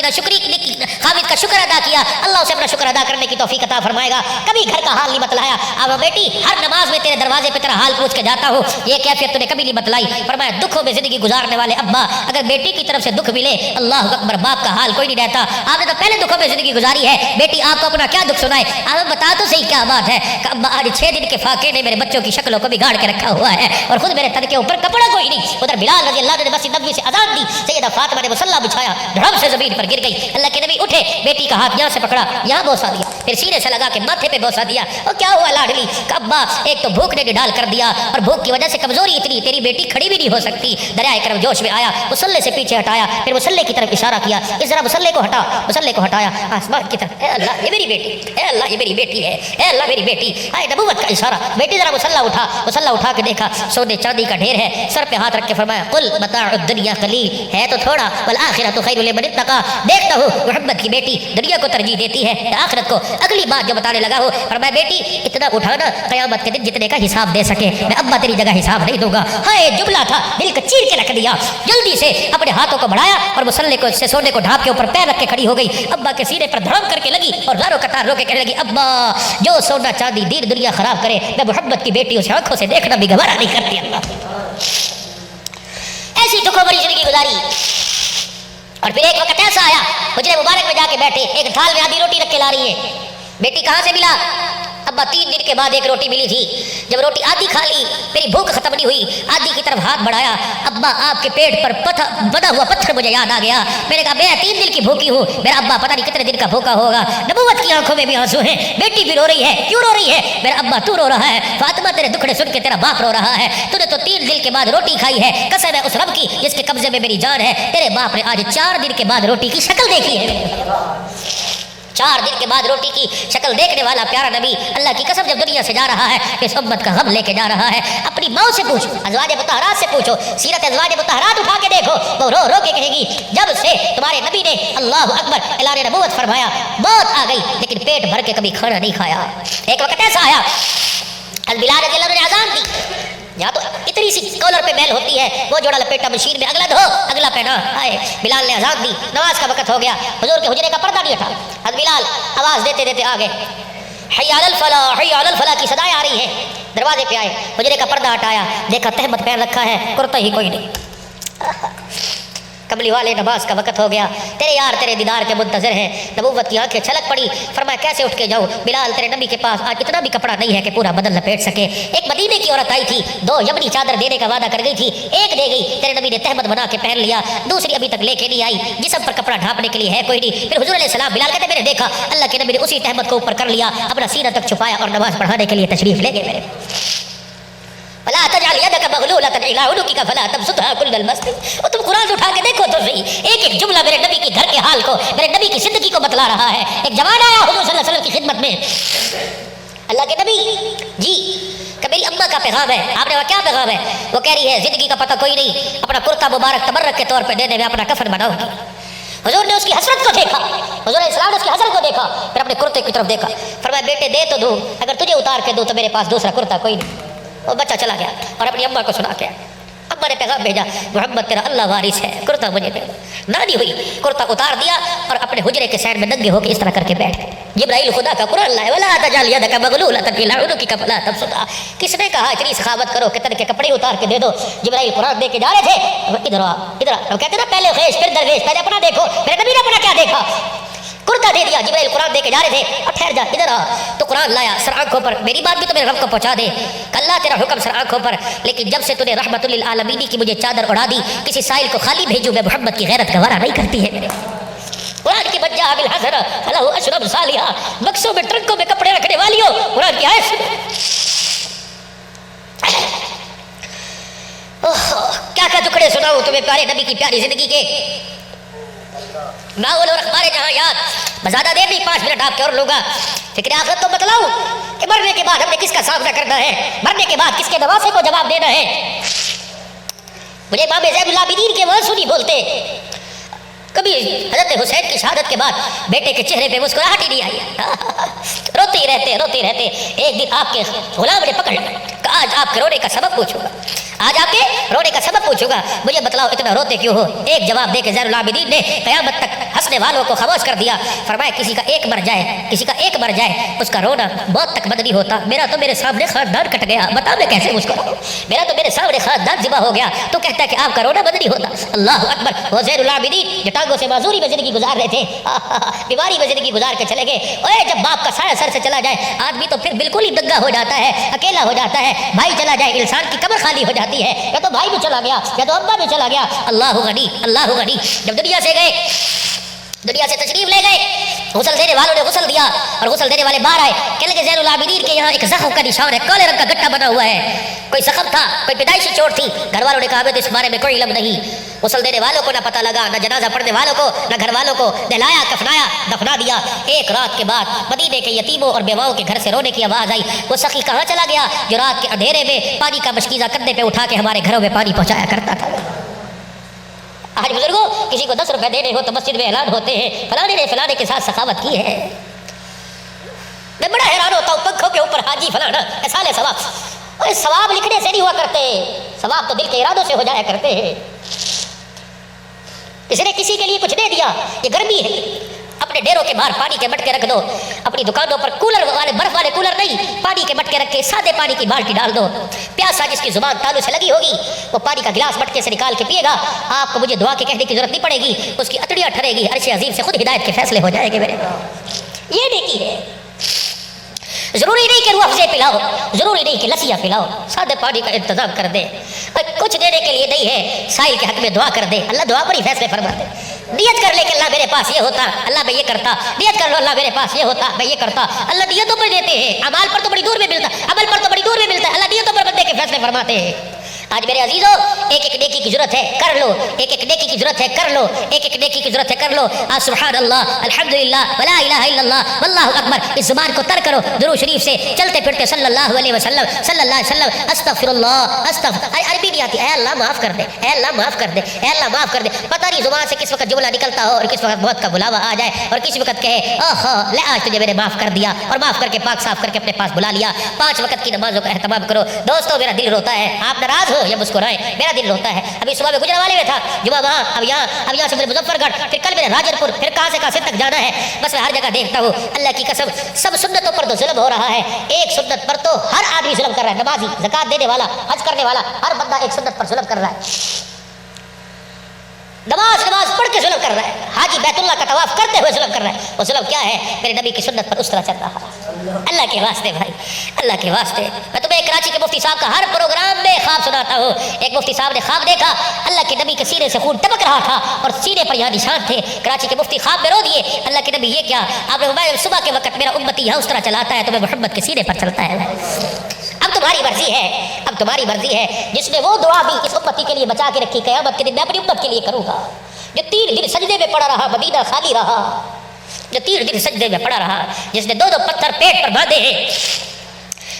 کا شکر ادا کیا اللہ اسے اپنا شکر ادا کرنے کی توفیق عطا فرمائے گا. کبھی گھر کا حال نہیں بتلایا. اب بیٹی ہر نماز میں تیرے دروازے پہ تیرا حال پوچھ کے جاتا ہوں, یہ کیفیت تو نے کبھی نہیں بتلائی. فرمایا دکھوں میں زندگی گزارنے والے ابا اگر بیٹی کی طرف سے دکھ ملے, اللہ اکبر, باپ کا حال کوئی نہیں رہتا. آپ نے تو پہلے دکھوں میں زندگی گزاری ہے, بیٹی آپ کو اپنا کیا دکھ سنائے. آپ بتا تو صحیح کیا کیا بات ہے کہ ابا آج 6 دن کے فاقے نے میرے بچوں کی شکلوں کو بگاڑ کے رکھا ہوا ہے اور خود میرے تن کے اوپر کپڑا کوئی نہیں. ادھر بلال رضی اللہ عنہ نے مسجد نبوی سے اذان دی. سیدہ فاطمہ نے مصلی بچھایا, دھڑم سے زمین پر گر گئی. اللہ کے نبی اٹھے, بیٹی کا ہاتھ یہاں سے پکڑا, یہاں بوسا دیا, پھر سینے سے لگا کے ماتھے پہ بوسا دیا. اور کیا ہوا لاڈلی؟ کہ ابا ایک تو بھوک نے ڈھال کر دیا اور بھوک کی وجہ سے کمزوری اتنی, تیری بیٹی کھڑی بھی نہیں ہو سکتی. دریائے کرم جوش میں آیا, مصلی سے پیچھے ہٹایا, پھر مصلی کی طرف اشارہ کیا, اس طرح مصلی کو ہٹا. مصلی کو ہٹایا آسمان کی طرف, اے اللہ یہ میری بیٹی, اے اللہ یہ میری بیٹی ہے, اے اللہ میری بیٹی. آئے نبوت کا اشارہ. بیٹی ذرا مصلی اٹھا کے دیکھا, سونے چاندی کا ڈھیر ہے. سر پہ ہاتھ رکھ کے فرمایا قل متاع الدنیا قلیل, ہے تو تھوڑا, والآخرۃ خیر لمن اتقی. دیکھتا ہوں محمد کی بیٹی دنیا کو ترجیح دیتی ہے آخرت کو. اگلی بات جو بتانے لگا ہو, فرمایا بیٹی اتنا اٹھانا قیامت کے دن جتنے کا حساب دے سکے, میں ابا تیری جگہ حساب نہیں دوں گا. ہائے جملہ تھا, دل کو چیر کے رکھ دیا. جلدی سے اپنے ہاتھوں کو بڑھایا اور مصلی کو سے سونے کو ڈھانپ کے اوپر پیر رکھ کے کھڑی ہو گئی. ابا کے سینے پر دھڑم کر کے لگی اور زاروں قطار رو کے کہنے لگی, ابا جو سونا چاندی دین دنیا خراب کرے, میں محمد کی بیٹی اسے آنکھوں سے دیکھنا بھی گوارا نہیں کرتی. اللہ ایسی دکھوں بڑی زندگی گزاری. اور پھر ایک وقت ایسا آیا, حجرے مبارک میں جا کے بیٹھے, ایک تھال میں آدھی روٹی رکھ کے لا رہی ہے. بیٹی کہاں سے ملا؟ ابا 3 دن کے بعد ایک روٹی ملی تھی. جب روٹی آدھی کھا لی, میری بھوک ختم نہیں ہوئی, آدھی کی طرف ہاتھ بڑھایا, ابا آپ کے پیٹ پر بنا ہوا پتھر مجھے یاد آ گیا. میں نے کہا میں 3 دن کی بھوکی ہوں, میرا ابا پتہ نہیں کتنے دن کا بھوکا ہوگا. نبوت کی آنکھوں میں بھی آنسو ہیں, بیٹی بھی رو رہی ہے. کیوں رو رہی ہے؟ میرا ابا تو رو رہا ہے, فاطمہ تیرے دکھڑے سن کے تیرا باپ رو رہا ہے. تو نے تو 3 دن کے بعد روٹی کھائی ہے, قسم ہے اس رب کی جس کے قبضے میں میری جان ہے, تیرے باپ نے آج 4 دن کے بعد روٹی کی شکل دیکھی ہے. 4 دن کے بعد روٹی کی شکل دیکھنے والا پیارا نبی اللہ کی قسم جب دنیا سے جا رہا ہے, اس امت کا غم لے کے جا رہا ہے. اپنی ماں سے پوچھو, ازواج مطہرات سے پوچھو, سیرت ازواج مطہرات اٹھا کے دیکھو, وہ رو رو کے کہے گی جب سے تمہارے نبی نے اللہ اکبر اعلان نبوت فرمایا, موت آ گئی لیکن پیٹ بھر کے کبھی کھانا نہیں کھایا. ایک وقت ایسا آیا, بلال رضی اللہ عنہ نے اذان دی. یہاں تو اتنی سی کالر پہ میل ہوتی ہے, وہ جوڑا لپیٹا مشین میں, اگلا دھو اگلا پہنا. آئے بلال نے اذان دی, نماز کا وقت ہو گیا, حضور کے حجرے کا پردہ نہیں اٹھا. حضرت بلال آواز دیتے دیتے آ گئے, حی علی الفلاح حی علی الفلاح کی صدائیں آ رہی ہیں. دروازے پہ آئے, حجرے کا پردہ ہٹایا, دیکھا تہمت پہن رکھا ہے, کرتا ہی کوئی نہیں. کملی والے نماز کا وقت ہو گیا, تیرے یار تیرے دیدار کے منتظر ہیں. نبوت کی آنکھیں چھلک پڑی, فرمایا کیسے اٹھ کے جاؤ بلال, تیرے نبی کے پاس آج اتنا بھی کپڑا نہیں ہے کہ پورا بدن لپیٹ سکے. ایک مدینے کی عورت آئی تھی, 2 یمنی چادر دینے کا وعدہ کر گئی تھی, ایک دے گئی, تیرے نبی نے تہمت بنا کے پہن لیا, دوسری ابھی تک لے کے نہیں آئی, جسم پر کپڑا ڈھانپنے کے لیے ہے کوئی نہیں. پھر حضور علیہ السلام, بلال کہتے میں نے دیکھا اللہ کے نبی نے اسی تہمت کو اوپر کر لیا, اپنا سینہ تک چھپایا اور نماز پڑھانے کے لیے تشریف لے گئے. میرے فلا تجعل يدك مغلولة إلى عنقك فلا تبسطها كل البسط. اور تم قرآن اٹھا کے دیکھو تو صحیح, ایک ایک جملہ میرے نبی کے گھر کے حال کو, میرے نبی کی زندگی کو بتلا رہا ہے. ایک جوان آیا حضور صلی اللہ علیہ وسلم کی خدمت میں, اللہ کے نبی جی کہ میری اماں کا پیغام ہے. آپ نے کہا کیا پیغام ہے؟ وہ کہہ رہی ہے زندگی کا پتہ کوئی نہیں, اپنا کرتا مبارک تبرک کے طور پہ دینے میں اپنا کفن بناؤ گی. حضور نے اس کی حسرت کو دیکھا, حضور علیہ السلام نے اس کی حسرت کو دیکھا, پھر اپنے کرتے کی طرف دیکھا, فرمایا بیٹے دے تو دوں, اگر تجھے اتار کے دوں تو میرے پاس دوسرا کرتا کوئی نہیں. وہ بچہ چلا گیا اور اپنی اماں کو سنا کے, اماں نے پیغام بھیجا محمد تیرا اللہ وارث ہے, کرتا مجھے دے. نانی ہوئی, کرتا اتار دیا اور اپنے حجرے کے سائڈ میں ننگے ہو کے اس طرح کر کے بیٹھ گئے. جبرائیل خدا کا قرآن لائے, ولا تجعل يدك مغلولة إلى عنقك فلا تبسطها. کس نے کہا اتنی سخاوت کرو کہ تن کے کپڑے اتار کے دے دو؟ جبرائیل قرآن دے کے جا رہے تھے, ادھر آ ادھر آ, کہتے نا پہلے خیش پھر درویش, پہلے اپنا دیکھو. میرے نبی نے اپنا کیا دیکھا, کرتا دے دیا. جبرائیل قرآن دے کے جا رہے تھے, اب ٹھہر جا ادھر آ, تو قرآن لایا سر آنکھوں پر, میری بات بھی تو میرے رب کو پہنچا دے, اللہ تیرا حکم سر آنکھوں پر. لیکن جب سے تو نے رحمت للعالمین کی مجھے چادر اڑا دی, کسی سائل کو خالی بھیجوں, میں محمد کی غیرت گوارا نہیں کرتی ہے. میرے قرآن کی بجا بالحسن فلہ اشرب صالحہ, بکسوں میں ٹرنکوں میں کپڑے رکھنے والی ہو, قرآن کی آیت کیا کیا ٹکڑے سناؤں تمہیں پیارے نبی کی پیاری زندگی کے ناول اور اخبار جہاں یاد. زیادہ دیر نہیں, 5 منٹ آپ کے اور لوں گا. فکر آخرت تو بتلاؤں کہ مرنے کے بعد ہم نے کس کا سامنا کرنا ہے, مرنے کے بعد کس کے نواسے کو جواب دینا ہے. مجھے امام زین العابدین کے وہاں سنی بولتے, کبھی حضرت حسین کی شہادت کے بعد بیٹے کے چہرے پہ مسکراہٹ ہی نہیں آئی, روتے ہی رہتے روتے رہتے. ایک دن آپ کے غلام نے پکڑ لیا کہ آج آپ کے رونے کا سبب پوچھوں گا. آج آپ کے رونے کا سبب پوچھوں گا، مجھے بتلاؤ اتنا روتے کیوں ہو؟ ایک جواب دے کے زین العابدین نے قیامت تک ہنسنے والوں کو خاموش کر دیا. فرمایا کسی کا ایک مر جائے، کسی کا ایک مر جائے، اس کا رونا بہت تک مدنی ہوتا. میرا تو میرے سامنے خاندان کٹ گیا، بتا میں کیسے مسکراؤں؟ میرا تو میرے سامنے خاندان ذبح ہو گیا تو کہتا ہے کہ آپ کا رونا مدنی ہوتا. اللہ اکبر. وہ زین العابدین جو ٹانگوں سے معذوری میں زندگی گزار رہے تھے، بیماری میں زندگی گزار کے چلے گئے. اوے جب باپ کا سایہ سر سے چلا جائے آدمی تو پھر بالکل ہی دگا ہو جاتا ہے، اکیلا ہو جاتا ہے. بھائی چلا جائے انسان کی قبر خالی ہو جاتی ہے. یا تو بھائی بھی چلا گیا یا تو ابا بھی چلا گیا. اللہ غنی، اللہ غنی. جب دنیا سے گئے، دنیا سے تشریف لے گئے، غسل دینے والوں نے غسل دیا اور غسل دینے والے باہر آئے. کہنے لگے زین العابدین کے یہاں ایک زخم کا نشان ہے، کالے رنگ کا گٹا بنا ہوا ہے. کوئی زخم تھا، کوئی پیدائشی چوٹ تھی. گھر والوں نے کہا ہمیں تو اس بارے میں کوئی علم نہیں. غسل دینے والوں کو نہ پتہ لگا، نہ جنازہ پڑھنے والوں کو، نہ گھر والوں کو. نہلایا، کفنایا، دفنا دیا. ایک رات کے بعد مدینے کے یتیموں اور بیواؤں کے گھر سے رونے کی آواز آئی. وہ سخی کہاں چلا گیا جو رات کے اندھیرے میں پانی کا مشکیزہ کندھے پہ اٹھا کے ہمارے گھروں میں پانی پہنچایا کرتا تھا؟ آج بزرگوں کسی کو 10 روپے دینے ہو تو مسجد میں اعلان ہوتے ہیں فلانے نے فلانے کے ساتھ سخاوت کی ہے. میں بڑا حیران ہوتا ہوں پنکھوں کے اوپر حاجی فلانا احسان ثواب. اور ثواب لکھنے سے نہیں ہوا کرتے، ثواب تو دل کے ارادوں سے ہو جایا کرتے ہیں. کسی نے کسی کے لیے کچھ دے دیا، یہ گرمی ہے، اپنے ڈیروں کے باہر پانی کے مٹکے رکھ دو. اپنی دکانوں پر کولر والے، برف والے کولر نہیں، پانی کے مٹکے رکھ کے سادے پانی کی بالٹی ڈال دو. پیاسا جس کی زبان تالو سے لگی ہوگی وہ پانی کا گلاس مٹکے سے نکال کے پیے گا. آپ کو مجھے دعا کے کہنے کی ضرورت نہیں پڑے گی، اس کی اتڑیاں ٹھرے گی، عرش عظیم سے خود ہدایت کے فیصلے ہو جائیں گے. میرے یہ نیکی ہے. ضروری نہیں کہ روح افزے پلاؤ، ضروری نہیں کہ لسیاں پلاؤ، سادے پانی کا انتظام کر دے. کچھ دینے کے لیے نہیں ہے، سائل کے حق میں دعا کر دے، اللہ دعا پر ہی فیصلے فرما دے. نیت کر لے کہ اللہ میرے پاس یہ ہوتا، اللہ میں یہ کرتا. نیت کر لو اللہ میرے پاس یہ ہوتا، میں یہ کرتا. اللہ نیتوں پر دیتے ہیں، اعمال پر تو بڑی دور میں ملتا، عمل پر تو بڑی دور میں ملتا ہے. اللہ نیتوں پر بندے کے فیصلے فرماتے ہیں. آج میرے عزیزوں ایک ایک نیکی کی ضرورت ہے، کر لو. ایک ایک نیکی کی ضرورت ہے، کر لو. ایک ایک نیکی کی ضرورت ہے، کر لو. آج سبحان اللہ، الحمدللہ، ولا الہ الا اللہ، واللہ اکبر اس زبان کو تر کرو. درود شریف سے چلتے پھرتے صلی اللہ علیہ وسلم، صلی اللہ علیہ وسلم، استغفر اللہ، استغفر. عربی نہیں آتی، اے اللہ معاف کر دے، اے اللہ معاف کر دے، اے اللہ معاف کر دے. پتہ نہیں زبان سے کس وقت جملہ نکلتا ہو اور کس وقت موت کا بلاوا آ جائے اور کس وقت کہے اوہو لے آج تجھے میں نے معاف کر دیا اور معاف کر کے پاک صاف کر کے اپنے پاس بلا لیا. 5 وقت کی نمازوں کا اہتمام کرو. دوستو میرا دل روتا ہے، آپ ناراض ہو یا مسکرائیں، میرا دل روتا ہے. ابھی صبح میں گجرا والے میں تھا، جمعہ وہاں، اب یہاں سے مجھے مظفر گڑھ، پھر کل میرے راجن پور، پھر کہاں سے تک جانا ہے. بس میں ہر جگہ دیکھتا ہوں اللہ کی قسم سب سنتوں پر تو ظلم ہو رہا ہے. ایک سنت پر تو ہر آدمی ظلم کر رہا ہے. نمازی، زکات دینے والا، حج کرنے والا، ہر بندہ ایک سنت پر ظلم کر رہا ہے. نماز پڑھ کے ظلم کر رہا ہے، حاجی بیت اللہ کا طواف کرتے ہوئے ظلم کر رہا ہے. وہ ظلم کیا ہے؟ میرے نبی کی سنت پر اس طرح چل رہا ہے. اللہ کے واسطے بھائی، اللہ کے واسطے میں تمہیں کراچی کے مفتی صاحب کا ہر پروگرام میں خواب سناتا ہوں. ایک مفتی صاحب نے خواب دیکھا اللہ کے نبی کے سینے سے خون ٹپک رہا تھا اور سینے پر یہاں نشان تھے. کراچی کے مفتی خواب میں رو دیے، اللہ کے نبی یہ کیا؟ آپ نے فرمایا صبح کے وقت میرا امتی یہاں اس طرح چلاتا ہے تو میں محمد کے سینے پر چلتا ہے. اب تمہاری مرضی ہے، اب تمہاری مرضی ہے. جس نے وہ دعا بھی اس امتی کے لیے بچا کے رکھی، قیامت کے دن میں اپنی امت کے لیے کروں گا. جو 3 دن سجدے میں پڑا رہا، مدینہ خالی رہا، جو 3 دن سجدے میں پڑا رہا، جس نے 2 پتھر پیٹ پر باندھے ہیں.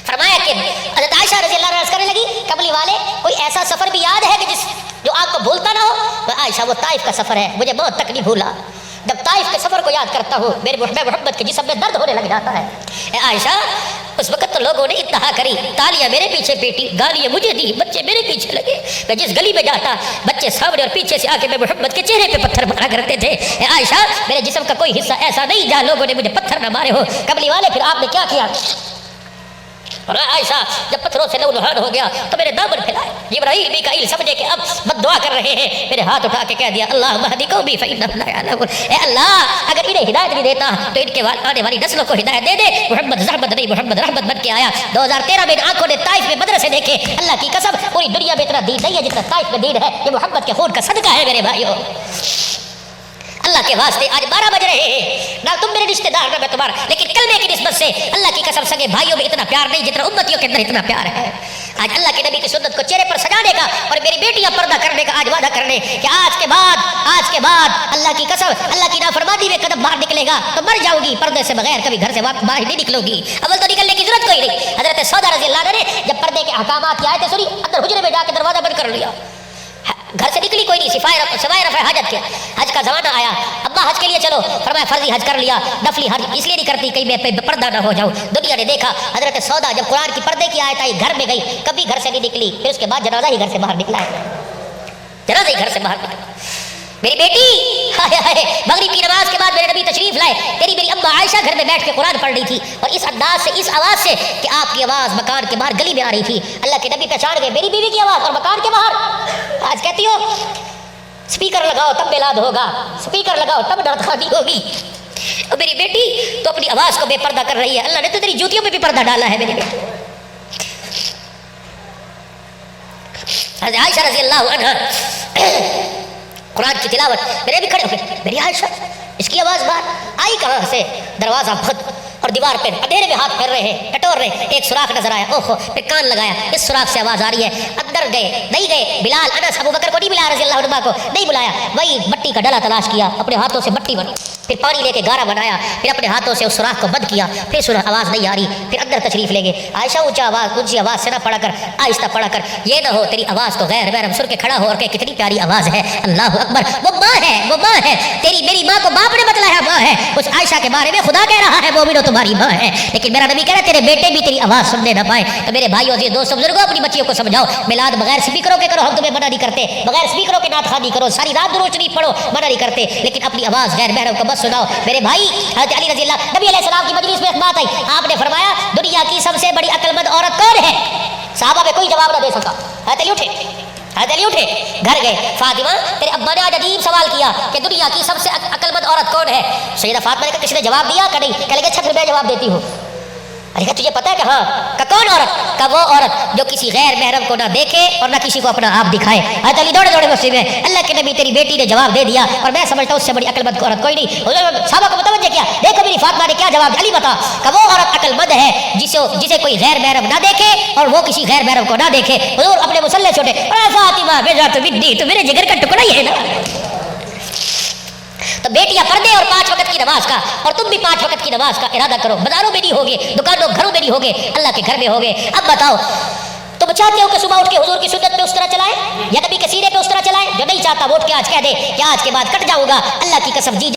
فرمایا کہ حضرت عائشہ رضی اللہ عنہا کرنے لگی کملی والے کوئی ایسا سفر بھی یاد ہے کہ جو آپ کو بھولتا نہ ہو؟ عائشہ وہ طائف کا سفر ہے، مجھے بہت تک نہیں بھولا. جب طائف کے سفر کو یاد کرتا ہوں میرے محمد کے جسم میں درد ہونے لگ جاتا ہے. اے عائشہ اس وقت تو لوگوں نے انتہا کری، تالیاں میرے پیچھے پیٹی، گالیاں مجھے دی، بچے میرے پیچھے لگے. میں جس گلی میں جاتا بچے سامنے اور پیچھے سے آ کے میں محمد کے چہرے پہ پتھر مارا کرتے تھے. اے عائشہ میرے جسم کا کوئی حصہ ایسا نہیں جہاں لوگوں نے مجھے پتھر نہ مارے ہو. کملی والے پھر آپ نے کیا کیا؟ اور عائشہ جب پتھروں سے لو لہان ہو گیا تو میرے دامن پھیلائے. جبرائیل میکائیل سمجھے کہ اب بد دعا کر رہے ہیں، میرے ہاتھ اٹھا کے کہہ دیا اللہم اہدی قومی فإنہم لا یعلمون. اے اللہ اگر انہیں ہدایت نہیں دیتا تو ان کے آنے والی نسلوں کو ہدایت دے دے. محمد زحمت نہیں، محمد رحمت بن کے آیا. 2013 میں آنکھوں نے طائف میں مدرسے دیکھے. اللہ کی قسم پوری دنیا میں اتنا دین نہیں ہے جتنا طائف میں دین ہے. یہ محمد کے خون کا صدقہ ہے میرے بھائیوں. اللہ کے واسطے آج 12 بج رہے ہیں، نہ تم میرے رشتہ دار نہ میں تمہارا، لیکن کلمے کی نسبت سے اللہ کی قسم سگے بھائیوں میں اتنا پیار نہیں جتنا امتیوں کے اندر اتنا پیار ہے. آج اللہ کے نبی کی سنت کو چہرے پر سجانے کا اور میری بیٹیاں پردہ کرنے کا آج وعدہ کرنے کہ آج کے بعد اللہ کی قسم اللہ کی نافرمانی میں قدم باہر نکلے گا تو مر جاؤ گی، پردے سے بغیر کبھی گھر سے باہر نہیں نکلو گی. اول تو نکلنے کی ضرورت کوئی نہیں. حضرت سودا رضی اللہ عنہ نے جب پردے کے احکامات کی آیتیں سنی اندر حجرے میں جا کے دروازہ بند کر لیا. گھر سے نکلی کوئی نہیں سوائے رفع حاجت کے. حج کا زمانہ آیا, ابا حج کے لیے چلو, فرمایا فرضی حج کر لیا, نفلی حج اس لیے نہیں کرتی کہیں میں بے پردہ نہ ہو جاؤں. دنیا نے دیکھا حضرت سودا جب قرآن کی پردے کی آیت آئی گھر میں گئی, کبھی گھر سے نہیں نکلی, پھر اس کے بعد جنازہ ہی گھر سے باہر نکلا ہے, جنازہ ہی گھر سے باہر نکلا. میری بیٹی ہائے ہائے مغرب کی نماز کے بعد میرے نبی تشریف لائے, میری اما عائشہ گھر میں بیٹھ کے قرآن پڑھ رہی تھی, اور اس انداز سے, اس آواز سے کہ آپ کی آواز مکان کے باہر گلی میں آ رہی تھی. اللہ کے نبی پہچان گئے میری بیوی کی آواز اور مکان کے باہر. آج کہتی ہو سپیکر لگاؤ تب میلاد ہوگا, سپیکر لگاؤ تب نعت خوانی ہوگی. اور میری بیٹی تو اپنی آواز کو بے پردہ کر رہی ہے, اللہ نے تو تیری جوتیوں پہ بھی پردہ ڈالا ہے میری بیٹی. حضرت عائشہ رضی اللہ عنہ قرآن کی تلاوت, میرے بھی کھڑے ہو گئے, میری عائشہ اس کی آواز باہر آئی کہاں سے؟ دروازہ بند اور دیوار پہ اندھیرے میں ہاتھ پھیر رہے ہیں, ٹٹور رہے, ایک سوراخ نظر آیا, اوہو, پھر کان لگایا, اس سوراخ سے آواز آ رہی ہے. اندر گئے, نہیں گئے, بلال انس ابو بکر کو نہیں بلایا رضی اللہ عنہ کو, نہیں بلایا, وہی مٹی کا ڈلا تلاش کیا, اپنے ہاتھوں سے مٹی بنی, پھر پانی لے کے گارا بنایا, پھر اپنے ہاتھوں سے اس سوراخ کو بند کیا, پھر سنا آواز نہیں آ رہی, پھر اندر تشریف لے گئے. عائشہ اونچی آواز سے نہ پڑا کر, آہستہ پڑا کر, یہ نہ ہو تیری آواز تو غیر محرم سن کے کھڑا ہو اور کہ کتنی پیاری آواز ہے, اللہ اکبر, وہ ماں ہے, وہ ماں ہے تیری, میری ماں کو باپ نے بتلایا ماں ہے. اس عائشہ کے بارے میں خدا کہہ رہا ہے مومنو تمہاری ماں ہے, لیکن میرا نبی کہہ رہا ہے تیرے بیٹے بھی تیری آواز سننے نہ پائے. تو میرے بھائیوں عزیز دوستوں بزرگوں, اپنی بچیوں کو سمجھاؤ, میلاد بغیر سپیکروں کے کرو, ہم تمہیں منع نہیں کرتے, بغیر سپیکروں کے نعت خوانی کرو, ساری رات درود شریف پڑھو, منع نہیں کرتے, لیکن اپنی آواز غیر محرم کو مت سناؤ. میرے بھائی حضرت علی رضی اللہ, نبی علیہ السلام کی مجلس میں ایک بات آئی, آپ نے فرمایا دنیا کی سب سے بڑی عقل مند عورت کون ہے؟ صحابہ میں کوئی جواب نہ دے سکا. حضرت علی اٹھے, گھر گئے, فاطمہ تیرے ابا نے آج عجیب سوال کیا کہ دنیا کی سب سے عقل مند عورت کون ہے؟ سیدہ فاطمہ نے کہا کسی نے جواب دیا کہ نہیں؟ کہنے لگے اچھا پھر میں جواب دیتی ہوں. ارے کہا تجھے پتا ہے کہ ہاں؟ کہ کون عورت؟ کہ وہ عورت جو کسی غیر محرم کو نہ دیکھے اور نہ کسی کو اپنا آپ دکھائے. حضرت علی دوڑے مسجد میں, اللہ کے نبی تیری بیٹی نے جواب دے دیا, اور میں سمجھتا ہوں اس سے بڑی عقل مند عورت کوئی نہیں. صحابہ کو متوجہ کیا, دیکھو میری فاطمہ نے کیا جواب. علی بتا, کہ وہ عورت عقل مند ہے جسے کوئی غیر محرم نہ دیکھے اور وہ کسی غیر محرم کو نہ دیکھے. حضور اپنے مسلح چھوٹے, فاطمہ بیٹا تو بدی تو میرے جگر کا ٹکڑا ہی ہے نا. تو بیٹیاں پردے اور 5 وقت کی نماز کا, اور تم بھی 5 وقت کی نماز کا ارادہ کرو. بازاروں میں نہیں ہوگے, دکانوں گھروں میں نہیں ہوگے, اللہ کے گھر میں ہوگے. اب بتاؤ تم چاہتے ہو کہ صبح اٹھ کے حضور کی سنت پہ اس طرح چلائیں, یا نبی کے سینے پہ اس طرح چلائیں؟ جو نہیں چاہتا وہ اٹھ کے آج کہہ دے کہ آج کے بعد کٹ جاؤں گا, اللہ کی قسم جی